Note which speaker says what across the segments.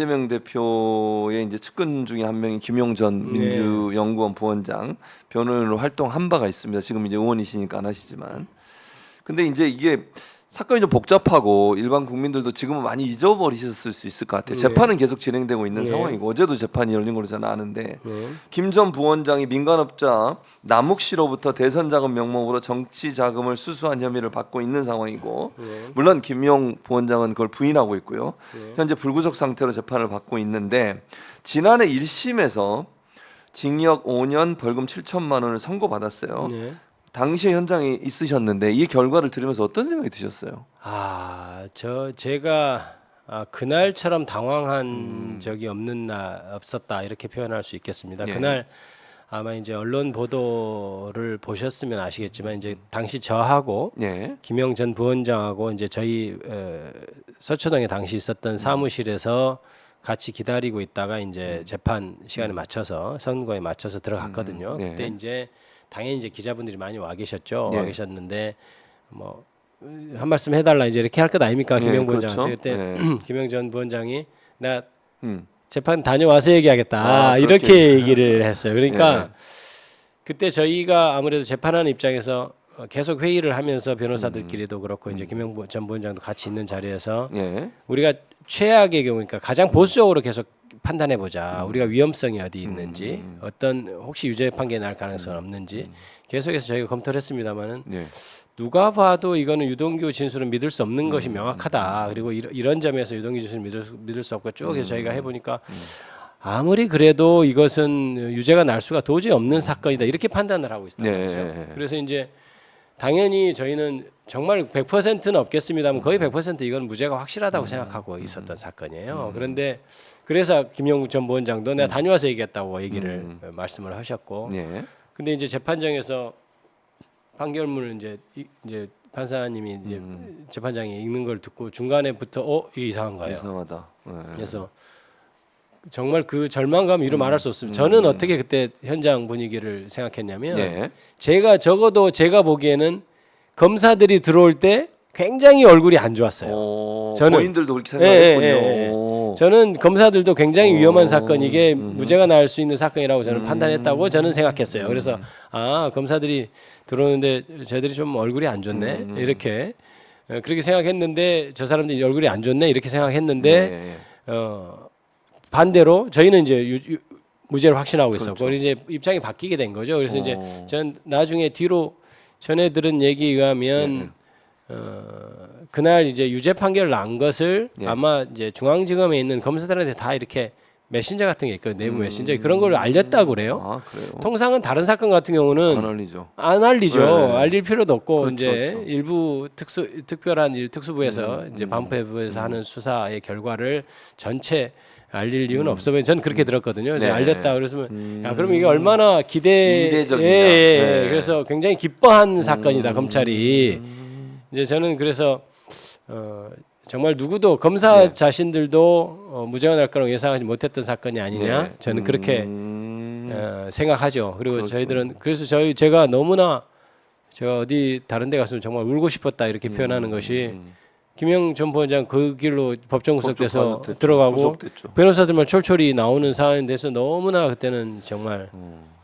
Speaker 1: 이재명 대표의 이제 측근 중에 한 명인 김용 전 민주연구원 부원장 변호인으로 활동한 바가 있습니다. 지금 이제 의원이시니까 안 하시지만. 근데 이제 이게 사건이 좀 복잡하고 일반 국민들도 지금은 많이 잊어버리셨을 수 있을 것 같아요. 재판은 계속 진행되고 있는 상황이고 어제도 재판이 열린 걸로 저는 아는데 김 전 부원장이 민간업자 남욱 씨로부터 대선 자금 명목으로 정치 자금을 수수한 혐의를 받고 있는 상황이고 물론 김용 부원장은 그걸 부인하고 있고요. 현재 불구속 상태로 재판을 받고 있는데 지난해 1심에서 징역 5년 벌금 7천만 원을 선고받았어요. 당시에 현장에 있으셨는데 이 결과를 들으면서 어떤 생각이 드셨어요?
Speaker 2: 제가 그날처럼 당황한 적이 없었다 이렇게 표현할 수 있겠습니다. 그날 아마 이제 언론 보도를 보셨으면 아시겠지만 이제 당시 저하고 김영 전 부원장하고 이제 저희 서초동에 당시 있었던 사무실에서 같이 기다리고 있다가 이제 재판 시간에 맞춰서 선거에 맞춰서 들어갔거든요. 그때 이제 당연히 이제 기자분들이 많이 와 계셨죠. 와 계셨는데 뭐 한 말씀 해달라 이제 이렇게 할 것 아닙니까, 김영 부원장한테. 그때 김영 전 부원장이 나 재판 다녀와서 얘기하겠다 이렇게 얘기를 했어요. 그러니까 그때 저희가 아무래도 재판하는 입장에서 계속 회의를 하면서 변호사들끼리도 그렇고 이제 김영 전 부원장도 같이 있는 자리에서 우리가 최악의 경우, 그러니까 가장 보수적으로 계속 판단해 보자. 우리가 위험성이 어디 있는지, 어떤 혹시 유죄 판결이 날 가능성은 없는지 계속해서 저희가 검토를 했습니다만은 누가 봐도 이거는 유동규 진술은 믿을 수 없는 것이 명확하다. 그리고 이런 점에서 유동규 진술을 믿을 수 없고 쭉 해서 저희가 해보니까 아무리 그래도 이것은 유죄가 날 수가 도저히 없는 사건이다 이렇게 판단을 하고 있단 말이죠. 그래서 이제 당연히 저희는 정말 100%는 없겠습니다만 거의 100% 이건 무죄가 확실하다고 생각하고 있었던 사건이에요. 그런데 그래서 김용 전 부원장도 내가 다녀와서 얘기했다고 얘기를 말씀을 하셨고, 근데 이제 재판장에서 판결문을 이제 판사님이 이제 재판장이 읽는 걸 듣고 중간에부터 이게 이상한 거예요.
Speaker 1: 이상하다.
Speaker 2: 그래서 정말 그 절망감 이루 말할 수 없습니다. 저는 어떻게 그때 현장 분위기를 생각했냐면 적어도 제가 보기에는 검사들이 들어올 때 굉장히 얼굴이 안 좋았어요. 저는
Speaker 1: 본인들도 그렇게 생각했군요.
Speaker 2: 저는 검사들도 굉장히 위험한 사건, 이게 무죄가 날 수 있는 사건이라고 저는 판단했다고 저는 생각했어요. 그래서 검사들이 들어오는데 쟤들이 좀 얼굴이 안 좋네 이렇게 그렇게 생각했는데, 저 사람들이 얼굴이 안 좋네 이렇게 생각했는데 반대로 저희는 이제 무죄를 확신하고 있었고 이제 입장이 바뀌게 된 거죠. 그래서 이제 전 나중에 뒤로 전해 들은 얘기에 의하면 그날 이제 유죄 판결을 난 것을 아마 이제 중앙지검에 있는 검사들한테 다 이렇게 메신저 같은 게 있거든요. 내부 메신저 그런 걸 알렸다고 그래요.
Speaker 1: 그래요?
Speaker 2: 통상은 다른 사건 같은 경우는 안 알리죠. 알릴 필요도 없고 이제 일부 특별한 특수부에서 이제 반부에서 하는 수사의 결과를 전체 알릴 이유는 없어 보여요. 저는 그렇게 들었거든요. 알렸다 그랬으면 야, 그럼 이게 얼마나
Speaker 1: 기대적이냐.
Speaker 2: 그래서 굉장히 기뻐한 사건이다 검찰이. 이제 저는 그래서 정말 누구도 검사 자신들도 무죄가 날 거라고 예상하지 못했던 사건이 아니냐. 저는 그렇게 생각하죠. 그리고 저희들은 그래서 제가 너무나 제가 어디 다른 데 갔으면 정말 울고 싶었다 이렇게 표현하는 것이, 김영 전 부원장 그 길로 법정 구속돼서 들어가고 구속됐죠. 변호사들만 철철이 나오는 상황에 대해서 너무나 그때는 정말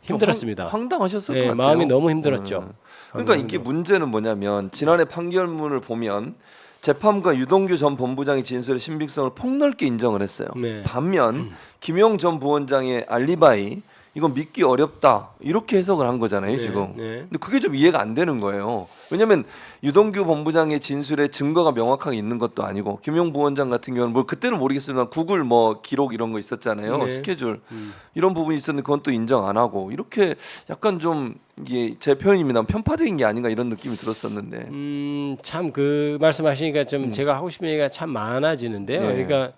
Speaker 2: 힘들었습니다.
Speaker 1: 황당하셨을 것 같아요.
Speaker 2: 마음이 너무 힘들었죠.
Speaker 1: 그러니까 이게 문제는 뭐냐면 지난해 판결문을 보면 재판부가 유동규 전 본부장의 진술의 신빙성을 폭넓게 인정을 했어요. 반면 김용 전 부원장의 알리바이 이건 믿기 어렵다 이렇게 해석을 한 거잖아요 지금. 근데 그게 좀 이해가 안 되는 거예요. 왜냐하면 유동규 본부장의 진술에 증거가 명확하게 있는 것도 아니고 김용 부원장 같은 경우는 뭐 그때는 모르겠지만 구글 뭐 기록 이런 거 있었잖아요. 스케줄 이런 부분이 있었는데 그건 또 인정 안 하고 이렇게 약간 좀 이게 제 표현입니다. 편파적인 게 아닌가 이런 느낌이 들었었는데.
Speaker 2: 참 그 말씀하시니까 좀 제가 하고 싶은 얘기가 참 많아지는데요. 그러니까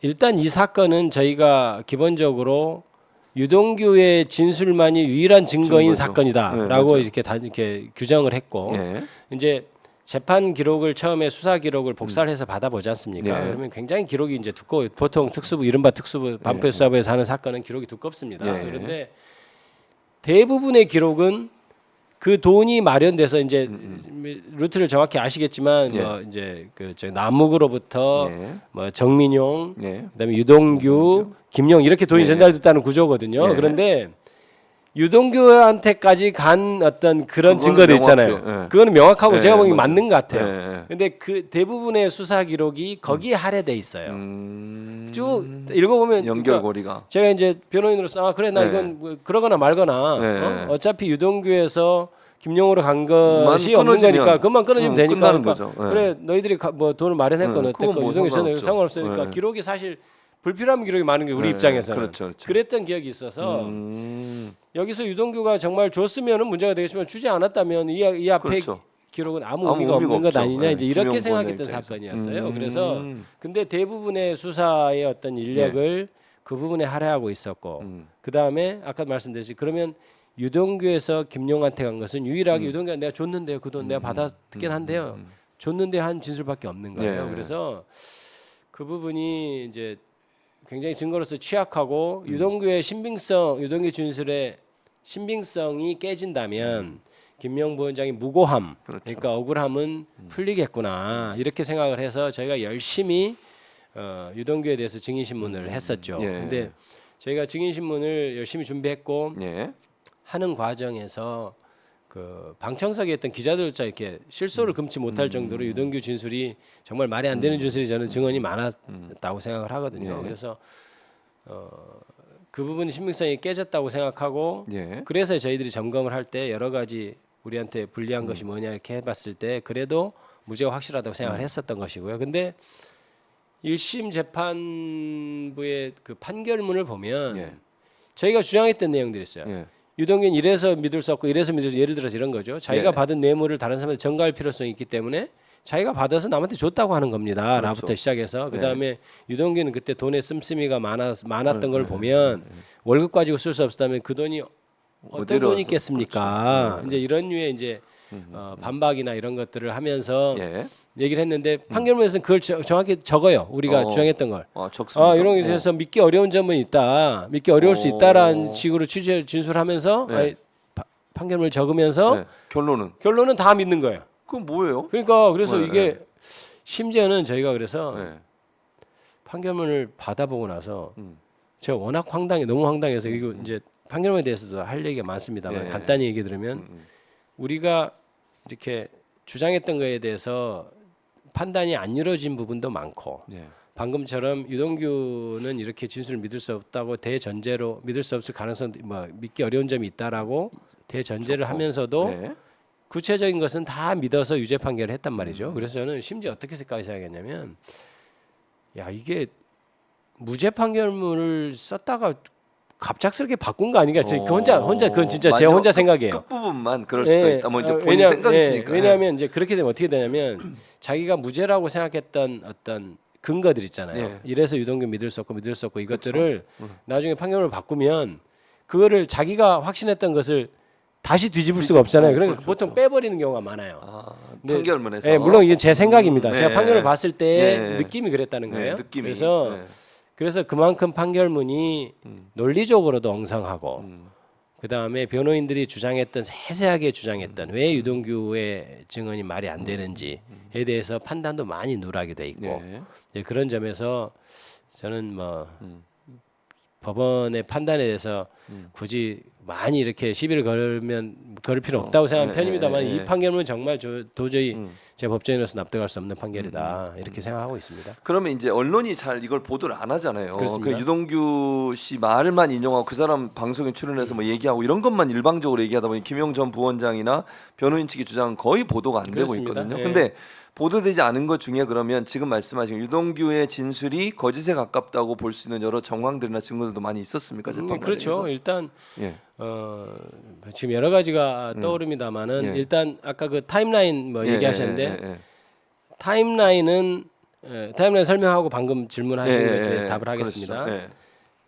Speaker 2: 일단 이 사건은 저희가 기본적으로 유동규의 진술만이 유일한 증거인 사건이다라고 이렇게 규정을 했고 이제 재판 기록을 처음에 수사 기록을 복사를 해서 받아보지 않습니까? 그러면 굉장히 기록이 이제 두꺼워. 보통 특수부 이른바 특수부 반포 수사부에서 하는 사건은 기록이 두껍습니다. 그런데 대부분의 기록은 그 돈이 마련돼서 이제 루트를 정확히 아시겠지만
Speaker 1: 예.
Speaker 2: 뭐 이제 그저 남욱으로부터
Speaker 1: 예.
Speaker 2: 뭐 정민용,
Speaker 1: 예.
Speaker 2: 그다음에 유동규, 김용 이렇게 돈이
Speaker 1: 예.
Speaker 2: 전달됐다는 구조거든요.
Speaker 1: 예.
Speaker 2: 그런데 유동규한테까지 간 어떤 그런
Speaker 1: 그거는
Speaker 2: 증거들 있잖아요.
Speaker 1: 명확해요. 예.
Speaker 2: 그거는 명확하고
Speaker 1: 예,
Speaker 2: 제가 보기엔
Speaker 1: 맞아요.
Speaker 2: 맞는 것 같아요.
Speaker 1: 예, 예.
Speaker 2: 근데 그 대부분의 수사 기록이 거기에 할애돼 있어요. 쭉 읽어보면
Speaker 1: 연결고리가.
Speaker 2: 그러니까 제가 이제 변호인으로서 아 그래 나
Speaker 1: 네.
Speaker 2: 이건 뭐 그러거나 말거나
Speaker 1: 네.
Speaker 2: 어차피 유동규에서 김용으로 간 것이
Speaker 1: 만
Speaker 2: 없는
Speaker 1: 끊어지면,
Speaker 2: 거니까 그것만 끊어지면 되니까
Speaker 1: 끝나는
Speaker 2: 그러니까
Speaker 1: 거죠. 네.
Speaker 2: 그래 너희들이 뭐 돈을 마련했건
Speaker 1: 네.
Speaker 2: 어쨌건
Speaker 1: 그건 뭐
Speaker 2: 유동규 씨는
Speaker 1: 상관없죠.
Speaker 2: 상관없으니까
Speaker 1: 네.
Speaker 2: 기록이 사실 불필요한 기록이 많은 게 우리
Speaker 1: 네.
Speaker 2: 입장에서는
Speaker 1: 그렇죠, 그렇죠.
Speaker 2: 그랬던 기억이 있어서 여기서 유동규가 정말 줬으면은 문제가 되겠지만 주지 않았다면 이 앞에
Speaker 1: 그렇죠.
Speaker 2: 기록은 아무
Speaker 1: 아무
Speaker 2: 의미가
Speaker 1: 의미가
Speaker 2: 없는 것
Speaker 1: 없죠.
Speaker 2: 아니냐
Speaker 1: 네,
Speaker 2: 이제 이렇게
Speaker 1: 김용
Speaker 2: 생각했던
Speaker 1: 부원장
Speaker 2: 사건이었어요.
Speaker 1: 입장에서.
Speaker 2: 그래서 근데 대부분의 수사의 어떤 인력을
Speaker 1: 네.
Speaker 2: 그 부분에 할애하고 있었고 그 다음에 아까 말씀드렸지 그러면 유동규에서 김용한테 간 것은 유일하게 유동규가 내가 줬는데요 그 돈 내가 받았긴 한데요 줬는데 한 진술밖에 없는 거예요.
Speaker 1: 네.
Speaker 2: 그래서 그 부분이 이제 굉장히 증거로서 취약하고 유동규의 신빙성, 유동규 진술의 신빙성이 깨진다면 김용 부원장이 무고함,
Speaker 1: 그렇죠.
Speaker 2: 그러니까 억울함은 풀리겠구나 이렇게 생각을 해서 저희가 열심히 유동규에 대해서 증인 신문을 했었죠.
Speaker 1: 예.
Speaker 2: 근데 저희가 증인 신문을 열심히 준비했고
Speaker 1: 예.
Speaker 2: 하는 과정에서 그 방청석에 있던 기자들조차 이렇게 실소를 금치 못할 정도로 유동규 진술이 정말 말이 안 되는 진술이 저는 증언이 많았다고 생각을 하거든요.
Speaker 1: 예.
Speaker 2: 그래서 그 부분 신빙성이 깨졌다고 생각하고
Speaker 1: 예.
Speaker 2: 그래서 저희들이 점검을 할 때 여러 가지 우리한테 불리한 것이 뭐냐 이렇게 해봤을 때 그래도 무죄가 확실하다고 생각을 했었던 것이고요. 근데 1심 재판부의 그 판결문을 보면
Speaker 1: 예.
Speaker 2: 저희가 주장했던 내용들이 있어요.
Speaker 1: 예.
Speaker 2: 유동규는 이래서 믿을 수 없고 이래서 믿을 수 예를 들어서 이런 거죠. 자기가
Speaker 1: 예.
Speaker 2: 받은 뇌물을 다른 사람한테 전가할 필요성이 있기 때문에 자기가 받아서 남한테 줬다고 하는 겁니다.
Speaker 1: 그렇죠.
Speaker 2: 라부터 시작해서
Speaker 1: 네.
Speaker 2: 그다음에 유동규는 그때 돈에 씀씀이가 많았던 걸 보면 월급 가지고 쓸 수 없었다면 그 돈이 어떤
Speaker 1: 어디로
Speaker 2: 돈이 있겠습니까?
Speaker 1: 그렇죠.
Speaker 2: 이제 이런 류의 이제 반박이나 이런 것들을 하면서
Speaker 1: 예.
Speaker 2: 얘기를 했는데 판결문에서는 그걸 정확히 적어요. 우리가 주장했던 걸.
Speaker 1: 적습니다.
Speaker 2: 아 이런 것에서 믿기 어려운 점은 있다. 믿기 어려울 수 있다라는 식으로 진술하면서
Speaker 1: 네.
Speaker 2: 아니, 판결문을 적으면서
Speaker 1: 네. 결론은
Speaker 2: 다 믿는 거예요.
Speaker 1: 그건 뭐예요?
Speaker 2: 그러니까 그래서
Speaker 1: 네,
Speaker 2: 이게 심지어는 저희가 그래서
Speaker 1: 네.
Speaker 2: 판결문을 받아보고 나서 제가 워낙 너무 황당해서 이거 이제 판결문에 대해서도 할 얘기가 많습니다만
Speaker 1: 네.
Speaker 2: 간단히 얘기 들으면 우리가 이렇게 주장했던 거에 대해서 판단이 안 이루어진 부분도 많고
Speaker 1: 네.
Speaker 2: 방금처럼 유동규는 이렇게 진술을 믿을 수 없다고 대전제로 믿을 수 없을 가능성 뭐 믿기 어려운 점이 있다라고 대전제를 하면서도
Speaker 1: 네.
Speaker 2: 구체적인 것은 다 믿어서 유죄 판결을 했단 말이죠. 그래서 저는 심지어 어떻게 생각했냐면 야 이게 무죄 판결문을 썼다가 갑작스럽게 바꾼 거 아닌가? 그 혼자 그건 진짜 제 혼자 생각이에요.
Speaker 1: 끝 부분만 그럴 수도 있다. 뭐 이제 본인
Speaker 2: 왜냐하면,
Speaker 1: 생각이시니까.
Speaker 2: 왜냐하면 이제 그렇게 되면 어떻게 되냐면 자기가 무죄라고 생각했던 어떤 근거들 있잖아요.
Speaker 1: 예.
Speaker 2: 이래서 유동규 믿을 수 없고 이것들을 나중에 판결을 바꾸면 그거를 자기가 확신했던 것을 다시 뒤집을 수가 없잖아요. 그러니까 보통 빼버리는 경우가 많아요. 근데,
Speaker 1: 판결문에서.
Speaker 2: 예, 물론 이게 제 생각입니다.
Speaker 1: 네.
Speaker 2: 제가 판결을 봤을 때
Speaker 1: 네.
Speaker 2: 느낌이 그랬다는
Speaker 1: 네,
Speaker 2: 거예요.
Speaker 1: 느낌이.
Speaker 2: 그래서
Speaker 1: 네.
Speaker 2: 그래서 그만큼 판결문이 논리적으로도 엉성하고 그 다음에 변호인들이 주장했던 세세하게 주장했던 왜 유동규의 증언이 말이 안 되는지에 대해서 판단도 많이 누락이 돼 있고
Speaker 1: 네.
Speaker 2: 이제 그런 점에서 저는 뭐 법원의 판단에 대해서 굳이 많이 이렇게 시비를 걸을 필요 없다고 생각하는
Speaker 1: 네,
Speaker 2: 편입니다만
Speaker 1: 네, 네.
Speaker 2: 이 판결문은 정말 도저히 제 법조인으로서 납득할 수 없는 판결이다 이렇게 생각하고 있습니다.
Speaker 1: 그러면 이제 언론이 잘 이걸 보도를 안 하잖아요.
Speaker 2: 그렇습니다.
Speaker 1: 그 유동규 씨 말만 인용하고 그 사람 방송에 출연해서 뭐 얘기하고 이런 것만 일방적으로 얘기하다 보니 김용 전 부원장이나 변호인 측의 주장은 거의 보도가 안
Speaker 2: 그렇습니다.
Speaker 1: 되고 있거든요.
Speaker 2: 예.
Speaker 1: 근데 보도되지 않은 것 중에 그러면 지금 말씀하신 유동규의 진술이 거짓에 가깝다고 볼 수 있는 여러 정황들이나 증거들도 많이 있었습니까? 재판
Speaker 2: 그렇죠.
Speaker 1: 과정에서?
Speaker 2: 일단
Speaker 1: 예.
Speaker 2: 지금 여러 가지가 떠오릅니다만은
Speaker 1: 예.
Speaker 2: 일단 아까 그 타임라인 뭐
Speaker 1: 예,
Speaker 2: 얘기하셨는데
Speaker 1: 예, 예.
Speaker 2: 타임라인 설명하고 방금 질문하신
Speaker 1: 예,
Speaker 2: 것에 대해서
Speaker 1: 예,
Speaker 2: 답을 하겠습니다.
Speaker 1: 그렇죠. 예.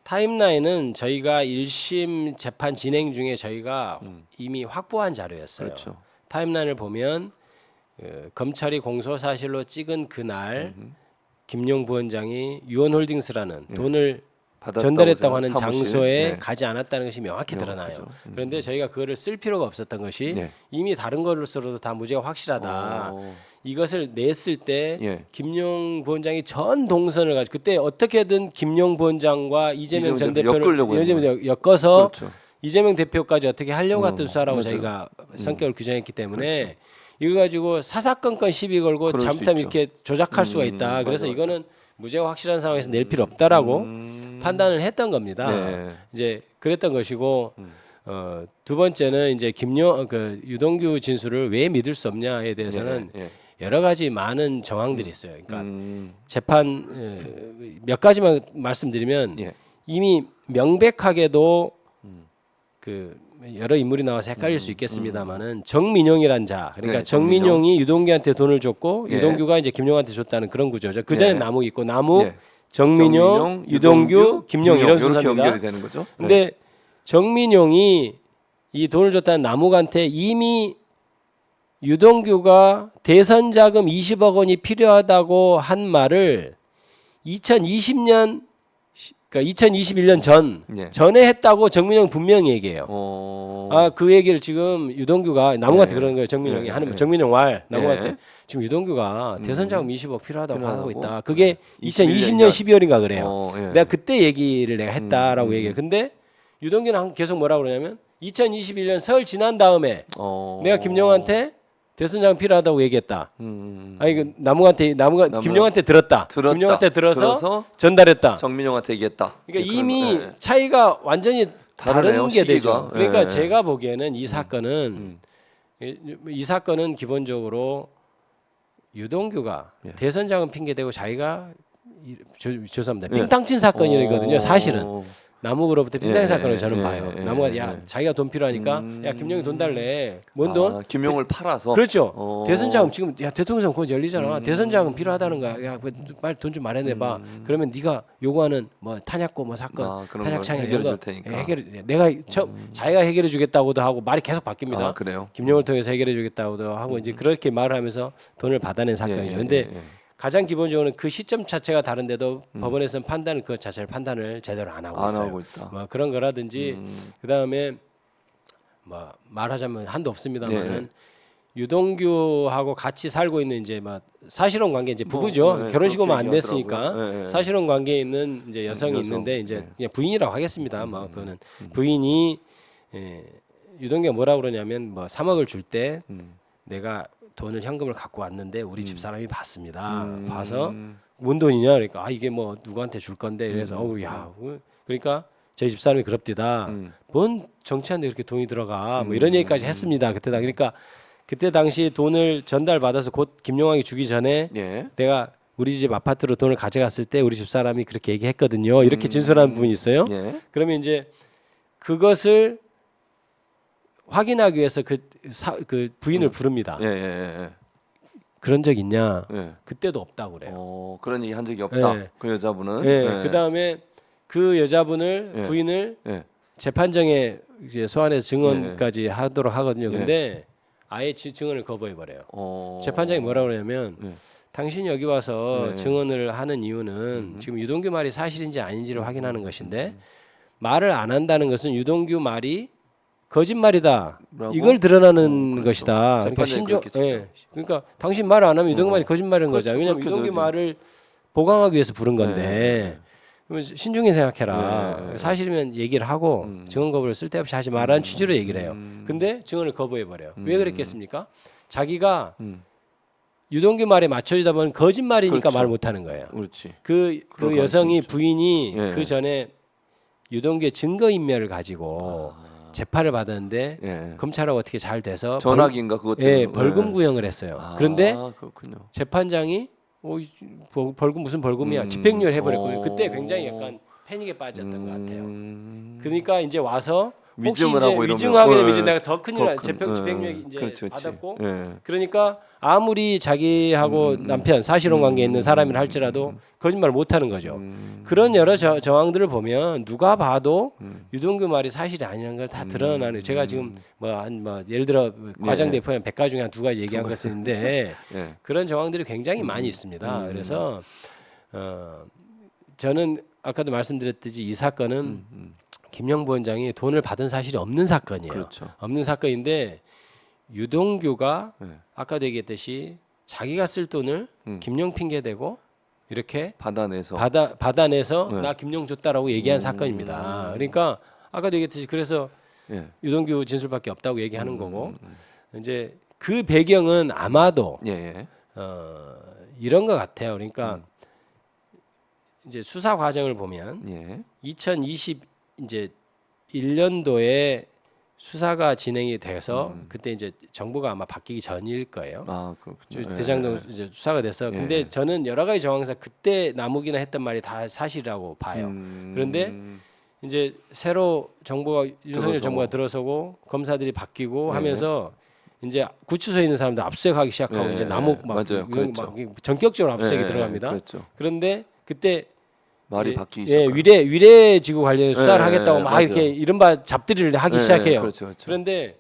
Speaker 2: 타임라인은 저희가 1심 재판 진행 중에 저희가 이미 확보한 자료였어요.
Speaker 1: 그렇죠.
Speaker 2: 타임라인을 보면 검찰이 공소 사실로 찍은 그날 김용 부원장이 유원홀딩스라는 돈을 전달했다고 하는
Speaker 1: 사무실.
Speaker 2: 장소에
Speaker 1: 네.
Speaker 2: 가지 않았다는 것이 명확히 드러나요.
Speaker 1: 명확하죠.
Speaker 2: 그런데 저희가 그거를 쓸 필요가 없었던 것이
Speaker 1: 네.
Speaker 2: 이미 다른 것으로도 다 무죄가 확실하다.
Speaker 1: 어.
Speaker 2: 이것을 냈을 때
Speaker 1: 예.
Speaker 2: 김용 부원장이 전 동선을 가지고 그때 어떻게든 김용 부원장과 이재명 전
Speaker 1: 이재명 대표 엮으려고
Speaker 2: 대표를 엮어서
Speaker 1: 그렇죠.
Speaker 2: 이재명 대표까지 어떻게 하려고 했던 수사라고
Speaker 1: 맞아요.
Speaker 2: 저희가 성격을 규정했기 때문에 이거 가지고 사사건건 시비 걸고
Speaker 1: 그럴 수
Speaker 2: 잘못하면
Speaker 1: 있죠.
Speaker 2: 이렇게 조작할 수가 있다. 그래서
Speaker 1: 맞아.
Speaker 2: 이거는 무죄가 확실한 상황에서 낼 필요 없다라고 판단을 했던 겁니다.
Speaker 1: 네.
Speaker 2: 이제 그랬던 것이고 두 번째는 이제 유동규 진술을 왜 믿을 수 없냐에 대해서는
Speaker 1: 예, 예.
Speaker 2: 여러 가지 많은 정황들이 있어요. 그러니까
Speaker 1: 음.
Speaker 2: 재판 몇 가지만 말씀드리면
Speaker 1: 예.
Speaker 2: 이미 명백하게도 그 여러 인물이 나와서 헷갈릴 수 있겠습니다만은 정민용이란 자, 그러니까
Speaker 1: 네,
Speaker 2: 정민용이 유동규한테 돈을 줬고
Speaker 1: 예.
Speaker 2: 유동규가 이제 김용한테 줬다는 그런 구조죠. 그 전에
Speaker 1: 예.
Speaker 2: 남욱 있고 남욱,
Speaker 1: 예.
Speaker 2: 정민용, 유동규, 김용 이런
Speaker 1: 이렇게
Speaker 2: 순서입니다.
Speaker 1: 연결이 되는 거죠.
Speaker 2: 근데 정민용이 이 돈을 줬다는 남욱한테 이미 유동규가 대선 자금 20억 원이 필요하다고 한 말을 2020년 그러니까 2021년
Speaker 1: 예.
Speaker 2: 전에 했다고 정민용 분명히 얘기해요.
Speaker 1: 어.
Speaker 2: 아, 그 얘기를 지금 유동규가 남욱한테
Speaker 1: 예.
Speaker 2: 그러는 거예요. 정민용이
Speaker 1: 예.
Speaker 2: 하는
Speaker 1: 예.
Speaker 2: 정민용 왈 남욱한테
Speaker 1: 예.
Speaker 2: 지금 유동규가 대선 자금 20억 필요하다고 하고
Speaker 1: 필요하다고?
Speaker 2: 있다. 그게
Speaker 1: 21년
Speaker 2: 2020년 12월인가 그래요.
Speaker 1: 예.
Speaker 2: 내가 그때 얘기를 내가 했다라고 얘기해요. 근데 유동규는 계속 뭐라고 그러냐면 2021년 설 지난 다음에 내가 김용한테 대선 자금 필요하다고 얘기했다. 아니 그 남욱한테 김용한테 들었다. 김용한테 들어서 전달했다.
Speaker 1: 정민용한테 얘기했다.
Speaker 2: 그러니까
Speaker 1: 예,
Speaker 2: 이미
Speaker 1: 그러면, 예.
Speaker 2: 차이가 완전히
Speaker 1: 다르네요,
Speaker 2: 다른 게 되죠.
Speaker 1: 시기가.
Speaker 2: 그러니까
Speaker 1: 예.
Speaker 2: 제가 보기에는 이 사건은 이 사건은 기본적으로 유동규가
Speaker 1: 예.
Speaker 2: 대선 자금 핑계 대고 자기가 죄송합니다.
Speaker 1: 예.
Speaker 2: 삥땅친 사건이거든요. 사실은.
Speaker 1: 어.
Speaker 2: 남욱으로부터 빈땅
Speaker 1: 예,
Speaker 2: 사건을 저는
Speaker 1: 예,
Speaker 2: 봐요.
Speaker 1: 예,
Speaker 2: 남욱가
Speaker 1: 예,
Speaker 2: 야
Speaker 1: 예.
Speaker 2: 자기가 돈 필요하니까 야 김용이 돈 달래. 뭔 돈?
Speaker 1: 김용을 팔아서.
Speaker 2: 그렇죠. 대선 자금 지금 야 대통령 곧 열리잖아. 대선 자금 필요하다는 거야. 야 빨리 돈 좀 마련해봐. 그러면 네가 요구하는 뭐 탄약고 뭐 사건,
Speaker 1: 그런
Speaker 2: 탄약
Speaker 1: 걸
Speaker 2: 창에
Speaker 1: 해결해
Speaker 2: 이런
Speaker 1: 줄
Speaker 2: 거
Speaker 1: 테니까.
Speaker 2: 해결. 내가 자기가 해결해 주겠다고도 하고 말이 계속 바뀝니다.
Speaker 1: 아, 그래요.
Speaker 2: 김용을 통해서 해결해 주겠다고도 하고 이제 그렇게 말을 하면서 돈을 받아낸 사건이죠. 근데 가장 기본적으로는 그 시점 자체가 다른데도 법원에서는 판단을 그 자체를 판단을 제대로 안 하고
Speaker 1: 안
Speaker 2: 있어요.
Speaker 1: 하고 있다.
Speaker 2: 뭐 그런 거라든지 그 다음에 뭐 말하자면 한도 없습니다만은 유동규하고 같이 살고 있는 이제 막 사실혼 관계 이제 부부죠. 결혼식으만 안 됐으니까 사실혼 관계에 있는 이제 여성이 있는데 이제 그냥 부인이라고 하겠습니다. 뭐 그거는 부인이 유동규가 뭐라고 그러냐면 뭐 3억을 줄 때 내가 돈을 현금을 갖고 왔는데 우리 집 사람이 봤습니다. 봐서 뭔 돈이냐 그러니까 아 이게 뭐 누구한테 줄 건데 그래서 야 그러니까 저희 집 사람이 그럽디다. 뭔 정치하는데 그렇게 돈이 들어가 뭐 이런 얘기까지 했습니다. 그때 당 그러니까 그때 당시 돈을 전달 받아서 곧 김용환이 주기 전에 내가 우리 집 아파트로 돈을 가져갔을 때 우리 집 사람이 그렇게 얘기했거든요. 이렇게 진술하는 부분이 있어요. 그러면 이제 그것을 확인하기 위해서 그 부인을 부릅니다. 그런 적 있냐? 그때도 없다고 그래요.
Speaker 1: 그런 얘기 한 적이 없다.
Speaker 2: 예.
Speaker 1: 그 여자분은.
Speaker 2: 그 다음에 그 여자분을 부인을 재판정에 이제 소환해서 증언까지 하도록 하거든요. 근데 아예 증언을 거부해 버려요. 재판장이 뭐라고 그러냐면 당신이 여기 와서 증언을 하는 이유는 지금 유동규 말이 사실인지 아닌지를 확인하는 것인데 말을 안 한다는 것은 유동규 말이 거짓말이다. 이걸 드러나는 것이다. 그러니까 그러니까 당신 말을 안 하면 유동규 말이 거짓말인 거죠. 왜냐하면 유동규 말을 보강하기 위해서 부른 건데. 그러면 신중히 생각해라. 사실이면 얘기를 하고 증언 거부를 쓸데없이 하지 마라는 취지로 얘기를 해요. 근데 증언을 거부해 버려요. 왜 그랬겠습니까? 자기가 유동규 말에 맞춰주다 보면 거짓말이니까
Speaker 1: 그렇죠.
Speaker 2: 말 못하는 거예요.
Speaker 1: 그렇지.
Speaker 2: 그 여성이 부인이 그 전에 유동규의 증거 인멸을 가지고 재판을 받았는데 검찰하고 어떻게 잘 돼서
Speaker 1: 전학인가 그것 때문에
Speaker 2: 벌금 구형을 했어요. 그런데
Speaker 1: 그렇군요.
Speaker 2: 재판장이 벌금 무슨 벌금이야 집행유예 해버렸고 그때 굉장히 약간 패닉에 빠졌던 것 같아요. 그러니까 이제 와서 혹시
Speaker 1: 위증을
Speaker 2: 이제
Speaker 1: 하고 이러면
Speaker 2: 위증하게 되면 이제 내가 더 큰일 날 집행유예 이제
Speaker 1: 그렇지.
Speaker 2: 받았고 그러니까 아무리 자기하고 남편 사실혼 관계에 있는 사람이라 할지라도 거짓말을 못하는 거죠. 그런 여러 정황들을 보면 누가 봐도 유동규 말이 사실이 아니라는 걸 다 드러나는. 제가 지금 뭐 예를 들어 과장 대표는 100가지 중에 한 2가지 얘기한 것은 있는데 그런 정황들이 굉장히 많이 있습니다. 그래서 저는 아까도 말씀드렸듯이 이 사건은 김영 부원장이 돈을 받은 사실이 없는 사건이에요.
Speaker 1: 그렇죠.
Speaker 2: 없는 사건인데 유동규가
Speaker 1: 네.
Speaker 2: 아까도 얘기했듯이 자기가 쓸 돈을 김용 핑계 대고 이렇게
Speaker 1: 받아내서
Speaker 2: 받아내서
Speaker 1: 네.
Speaker 2: 나 김용 줬다라고 얘기한 사건입니다. 그러니까 아까도 얘기했듯이 그래서
Speaker 1: 예.
Speaker 2: 유동규 진술밖에 없다고 얘기하는 거고 이제 그 배경은 아마도
Speaker 1: 예. 예.
Speaker 2: 이런 것 같아요. 그러니까 이제 수사 과정을 보면
Speaker 1: 예.
Speaker 2: 2020 이제 1년도에 수사가 진행이 돼서 그때 이제 정부가 아마 바뀌기 전일 거예요.
Speaker 1: 아, 그렇군요.
Speaker 2: 대장동 이제 수사가 됐어. 근데
Speaker 1: 예.
Speaker 2: 저는 여러 가지 정황상 그때 남욱이나 했던 말이 다 사실이라고 봐요. 그런데 이제 새로 정부가 윤석열 정부가 들어서고 검사들이 바뀌고
Speaker 1: 네.
Speaker 2: 하면서 이제 구치소에 있는 사람들 압수수색하기 시작하고
Speaker 1: 네.
Speaker 2: 이제 남욱 막,
Speaker 1: 맞아요.
Speaker 2: 이런
Speaker 1: 그랬죠.
Speaker 2: 막 전격적으로 압수수색이
Speaker 1: 예,
Speaker 2: 들어갑니다.
Speaker 1: 그렇죠.
Speaker 2: 그런데 그때
Speaker 1: 말이 바뀌기
Speaker 2: 예,
Speaker 1: 시작해요.
Speaker 2: 위례지구 관련 수사를
Speaker 1: 예,
Speaker 2: 하겠다고 막
Speaker 1: 맞아요.
Speaker 2: 이렇게 이른바 잡들이를 하기
Speaker 1: 예,
Speaker 2: 시작해요.
Speaker 1: 그렇죠, 그렇죠.
Speaker 2: 그런데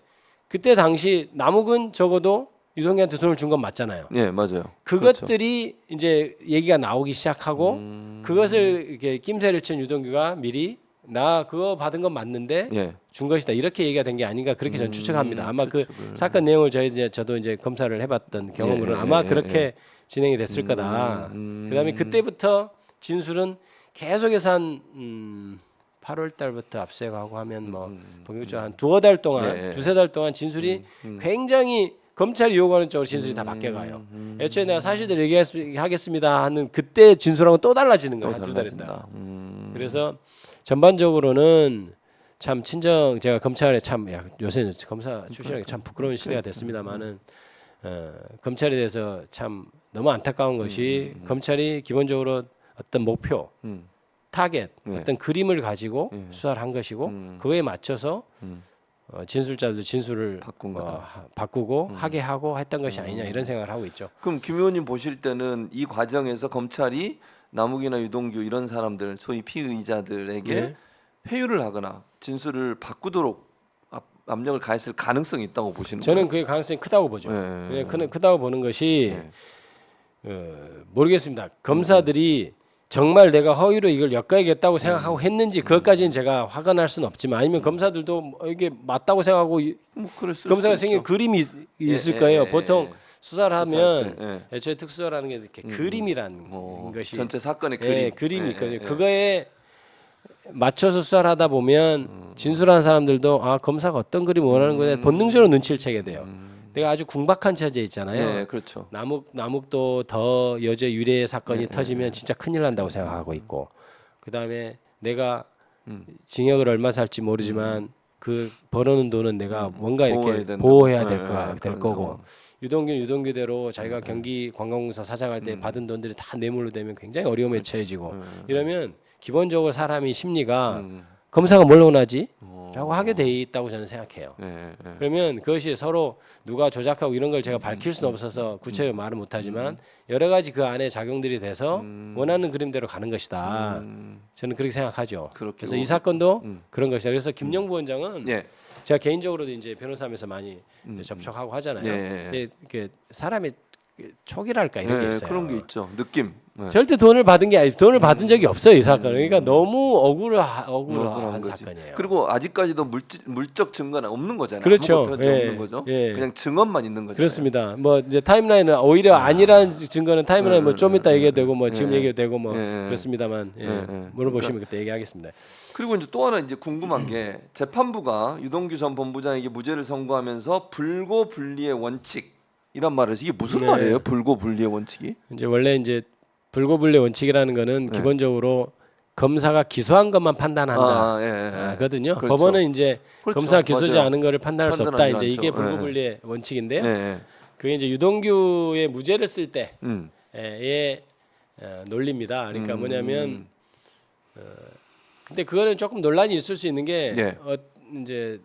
Speaker 2: 그때 당시 남욱은 적어도 유동규한테 돈을 준 건 맞잖아요.
Speaker 1: 예, 맞아요.
Speaker 2: 그것들이 이제 얘기가 나오기 시작하고 그것을 이렇게 낌새를 친 유동규가 미리 나 그거 받은 건 맞는데
Speaker 1: 예.
Speaker 2: 준 것이다 이렇게 얘기가 된 게 아닌가 그렇게 저는 추측합니다. 아마 그
Speaker 1: 추측을.
Speaker 2: 사건 내용을 저도 이제 검사를 해봤던 경험으로는
Speaker 1: 예,
Speaker 2: 아마
Speaker 1: 예,
Speaker 2: 그렇게 진행이 됐을 거다. 그다음에 그때부터 진술은 계속해서 한 8월 달부터 압수하고 하면 뭐 본격적으로 한 두어 달 동안
Speaker 1: 예, 예.
Speaker 2: 두세 달 동안 진술이 굉장히 검찰이 요구하는 쪽으로 진술이 다 바뀌어가요. 애초에 내가 사실대로 얘기하겠습니다 하는 그때 진술하고는 또 달라지는 거예요. 한 두 달 있다. 그래서 전반적으로는 참 친정 제가 검찰에 참 요새는 검사 출신이라 참 부끄러운 시대가 됐습니다만은 검찰에 대해서 참 너무 안타까운 것이 검찰이 기본적으로 어떤 목표, 타겟,
Speaker 1: 네.
Speaker 2: 어떤 그림을 가지고 수사를 한 것이고 그거에 맞춰서 진술자들도 진술을
Speaker 1: 바꾼 거다.
Speaker 2: 바꾸고 하게 하고 했던 것이 아니냐 이런 생각을 하고 있죠.
Speaker 1: 그럼 김 의원님 보실 때는 이 과정에서 검찰이 남욱이나 유동규 이런 사람들 소위 피의자들에게
Speaker 2: 네.
Speaker 1: 회유를 하거나 진술을 바꾸도록 압력을 가했을 가능성이 있다고 보시는
Speaker 2: 저는
Speaker 1: 거예요?
Speaker 2: 그게 가능성이 크다고 보죠.
Speaker 1: 네.
Speaker 2: 크다고 보는 것이
Speaker 1: 네.
Speaker 2: 모르겠습니다. 검사들이 정말 내가 허위로 이걸 엮어야겠다고 생각하고 했는지 그것까지는 제가 확언할 수는 없지만 아니면 검사들도 뭐 이게 맞다고 생각하고
Speaker 1: 뭐 그랬을
Speaker 2: 검사가
Speaker 1: 수도
Speaker 2: 생긴
Speaker 1: 있죠.
Speaker 2: 그림이 있을
Speaker 1: 예,
Speaker 2: 거예요.
Speaker 1: 예,
Speaker 2: 보통
Speaker 1: 예.
Speaker 2: 수사를 하면
Speaker 1: 수사할 때,
Speaker 2: 애초에 특수라는 게 이렇게 그림이라는 것이
Speaker 1: 전체 사건의
Speaker 2: 예,
Speaker 1: 그림.
Speaker 2: 그림이
Speaker 1: 예,
Speaker 2: 있거든요.
Speaker 1: 예, 예.
Speaker 2: 그거에 맞춰서 수사를 하다 보면 진술하는 사람들도 아 검사가 어떤 그림을 원하는 거냐 본능적으로 눈치를 채게 돼요. 내가 아주 궁박한 처지에 있잖아요.
Speaker 1: 예, 그렇죠.
Speaker 2: 남욱도 더 여제 유례 사건이 터지면 진짜 큰일 난다고 생각하고 있고 그 다음에 내가 징역을 얼마 살지 모르지만 그 벌어놓은 돈은 내가 뭔가 이렇게 보호해야 될
Speaker 1: 그런
Speaker 2: 거고
Speaker 1: 상황.
Speaker 2: 유동규대로 자기가 경기 관광공사 사장할 때 받은 돈들이 다 뇌물로 되면 굉장히 어려움에 처해지고 이러면 기본적으로 사람이 심리가 검사가 뭘 원하지? 라고 하게 돼 있다고 저는 생각해요.
Speaker 1: 예, 예.
Speaker 2: 그러면 그것이 서로 누가 조작하고 이런 걸 제가 밝힐 수는 없어서 구체적으로 말은 못하지만 여러 가지 그 안에 작용들이 돼서 원하는 그림대로 가는 것이다. 저는 그렇게 생각하죠.
Speaker 1: 그렇게
Speaker 2: 그래서 이 사건도 그런 것이다. 그래서 김영부 원장은
Speaker 1: 예.
Speaker 2: 제가 개인적으로도 이제 변호사하면서 많이 이제 접촉하고 하잖아요.
Speaker 1: 예.
Speaker 2: 이제 이렇게 사람이 촉이랄까 이런 게
Speaker 1: 예,
Speaker 2: 있어요.
Speaker 1: 그런 게 있죠. 느낌. 예.
Speaker 2: 절대 돈을 받은 게 아니 돈을 받은 적이 없어요 이 사건은. 그러니까 너무 억울한
Speaker 1: 억울한 거지.
Speaker 2: 사건이에요.
Speaker 1: 그리고 아직까지도 물적 증거는 없는 거잖아요.
Speaker 2: 그렇죠.
Speaker 1: 아무것도
Speaker 2: 예,
Speaker 1: 없는 거죠.
Speaker 2: 예.
Speaker 1: 그냥 증언만 있는 거죠.
Speaker 2: 그렇습니다. 뭐 이제 타임라인은 오히려 아니라는 증거는 타임라인 뭐 좀 이따 얘기해도 되고 뭐 지금 얘기해도 되고 뭐 그렇습니다만 물어보시면 그때 얘기하겠습니다.
Speaker 1: 그리고 이제 또 하나 이제 궁금한 게 재판부가 유동규 전 본부장에게 무죄를 선고하면서 불고불리의 원칙이란 말을 해서 이게 무슨 말이에요? 불고불리의 원칙이?
Speaker 2: 이제 원래 이제 불고불리 원칙이라는 거는 기본적으로 검사가 기소한 것만 판단한다. 거든요.
Speaker 1: 그렇죠.
Speaker 2: 법원은 이제
Speaker 1: 그렇죠.
Speaker 2: 검사가 기소지
Speaker 1: 맞아요.
Speaker 2: 않은 것을 판단할 수 없다.
Speaker 1: 판단하지
Speaker 2: 이제 이게
Speaker 1: 않죠.
Speaker 2: 불고불리의 원칙인데요.
Speaker 1: 예.
Speaker 2: 그게 이제 유동규의 무죄를 쓸 때의 논리입니다. 그러니까 뭐냐면 근데 그거는 조금 논란이 있을 수 있는 게 이제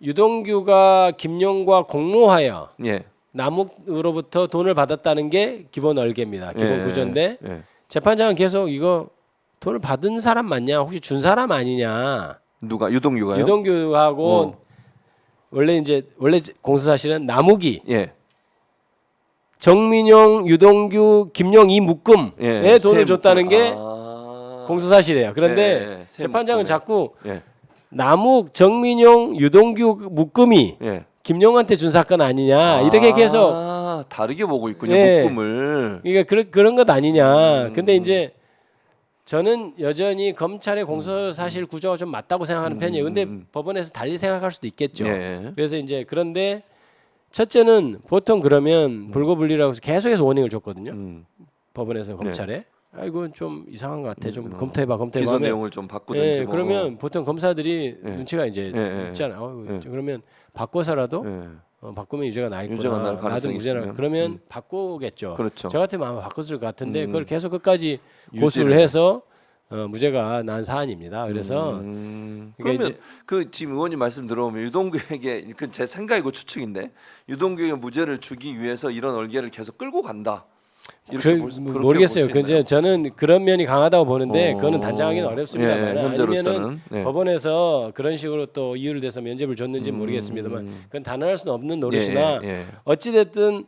Speaker 2: 유동규가 김용과 공모하여
Speaker 1: 예.
Speaker 2: 남욱으로부터 돈을 받았다는 게 기본 얼개입니다. 기본 구조인데
Speaker 1: 예.
Speaker 2: 재판장은 계속 이거 돈을 받은 사람 맞냐? 혹시 준 사람 아니냐?
Speaker 1: 누가 유동규가요?
Speaker 2: 유동규하고 원래 공소 사실은 남욱이
Speaker 1: 예.
Speaker 2: 정민용, 유동규, 김용 이 묶음에 돈을 줬다는 게 공소사실이에요. 그런데
Speaker 1: 예, 세
Speaker 2: 재판장은
Speaker 1: 묶음에.
Speaker 2: 자꾸
Speaker 1: 예.
Speaker 2: 남욱, 정민용, 유동규 묶음이
Speaker 1: 예.
Speaker 2: 김용한테 준 사건 아니냐 이렇게 계속
Speaker 1: 다르게 보고 있군요.
Speaker 2: 예.
Speaker 1: 묶음을.
Speaker 2: 그러니까 그런 것 아니냐. 근데 이제 저는 여전히 검찰의 공소사실 구조가 좀 맞다고 생각하는 편이에요. 근데 법원에서 달리 생각할 수도 있겠죠.
Speaker 1: 예.
Speaker 2: 그래서 이제 그런데 첫째는 보통 그러면 불고불리라고 해서 계속해서 워닝을 줬거든요. 법원에서 검찰에. 아 이건 좀 이상한 것 같아. 좀 검토해봐.
Speaker 1: 기소
Speaker 2: 하면
Speaker 1: 내용을 좀 바꾸든지.
Speaker 2: 예,
Speaker 1: 뭐.
Speaker 2: 그러면 보통 검사들이
Speaker 1: 예.
Speaker 2: 눈치가 이제
Speaker 1: 예.
Speaker 2: 있잖아요.
Speaker 1: 예.
Speaker 2: 그러면 바꿔서라도
Speaker 1: 예.
Speaker 2: 바꾸면 유죄가 나 있구나.
Speaker 1: 유죄가 날
Speaker 2: 나도
Speaker 1: 가능성이
Speaker 2: 무죄나.
Speaker 1: 있으면.
Speaker 2: 그러면 바꾸겠죠.
Speaker 1: 그렇죠.
Speaker 2: 저 같으면 아마 바꿨을 것 같은데 그걸 계속 끝까지
Speaker 1: 유지를
Speaker 2: 고수를 해서 무죄가 난 사안입니다. 그래서
Speaker 1: 그러면
Speaker 2: 이제-
Speaker 1: 그 지금 의원님 말씀 들어보면 유동규에게 그 제 생각이고 추측인데 유동규에게 무죄를 주기 위해서 이런 얼개를 계속 끌고 간다. 이렇게 그렇게
Speaker 2: 모르겠어요.
Speaker 1: 볼수 있나요?
Speaker 2: 이제 저는 그런 면이 강하다고 보는데
Speaker 1: 어.
Speaker 2: 그거는 단정하기는 어렵습니다만
Speaker 1: 예,
Speaker 2: 아니면은
Speaker 1: 현재로서는. 네.
Speaker 2: 법원에서 그런 식으로 또 이유를 대서 면죄부를 줬는지는 모르겠습니다만 그건 단언할 수는 없는 노릇이나
Speaker 1: 예.
Speaker 2: 어찌 됐든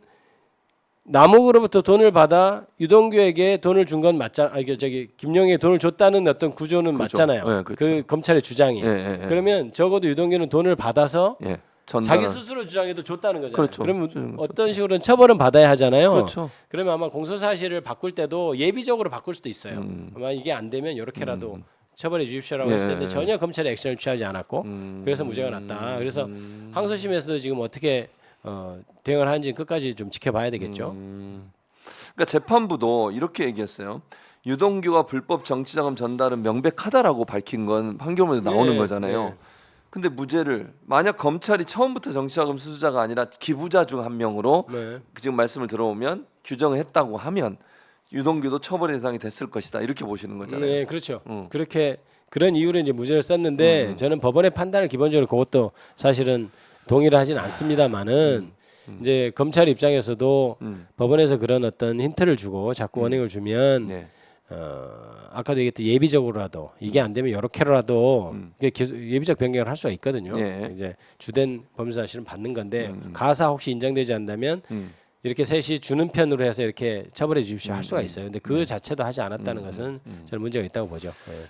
Speaker 2: 남욱으로부터 돈을 받아 유동규에게 돈을 준 건 맞잖아. 저기 김용에게 돈을 줬다는 어떤 구조는
Speaker 1: 그렇죠.
Speaker 2: 맞잖아요.
Speaker 1: 예, 그렇죠.
Speaker 2: 그 검찰의 주장이. 그러면 적어도 유동규는 돈을 받아서
Speaker 1: 예.
Speaker 2: 자기 스스로 주장해도 줬다는 거잖아요.
Speaker 1: 그렇죠.
Speaker 2: 그러면
Speaker 1: 주는 거죠.
Speaker 2: 어떤 식으로는 처벌은 받아야 하잖아요.
Speaker 1: 그렇죠.
Speaker 2: 그러면 아마 공소사실을 바꿀 때도 예비적으로 바꿀 수도 있어요. 아마 이게 안 되면 이렇게라도 처벌해 주십시오라고
Speaker 1: 예.
Speaker 2: 했을 텐데 전혀 검찰이 액션을 취하지 않았고 그래서 무죄가 났다. 그래서 항소심에서도 지금 어떻게 대응을 하는지 끝까지 좀 지켜봐야 되겠죠.
Speaker 1: 그러니까 재판부도 이렇게 얘기했어요. 유동규가 불법 정치자금 전달은 명백하다라고 밝힌 건 판결문에 나오는
Speaker 2: 네,
Speaker 1: 거잖아요.
Speaker 2: 네.
Speaker 1: 근데 무죄를 만약 검찰이 처음부터 정치자금 수수자가 아니라 기부자 중 한 명으로
Speaker 2: 네.
Speaker 1: 지금 말씀을 들어보면 규정을 했다고 하면 유동규도 처벌 대상이 됐을 것이다 이렇게 보시는 거잖아요.
Speaker 2: 네, 그렇죠. 그렇게 그런 이유로 이제 무죄를 썼는데 저는 법원의 판단을 기본적으로 그것도 사실은 동의를 하진 않습니다만은 이제 검찰 입장에서도 법원에서 그런 어떤 힌트를 주고 자꾸 워닝을 주면
Speaker 1: 네.
Speaker 2: 아까도 얘기했듯 예비적으로라도 이게 안 되면 이렇게라도 이게 계속 예비적 변경을 할 수가 있거든요.
Speaker 1: 예.
Speaker 2: 이제 주된 범죄 사실은 받는 건데 가사 혹시 인정되지 않다면 이렇게 셋이 주는 편으로 해서 이렇게 처벌해 주십시오 할 수가 있어요. 근데 그 자체도 하지 않았다는 것은 저는 문제가 있다고 보죠. 예.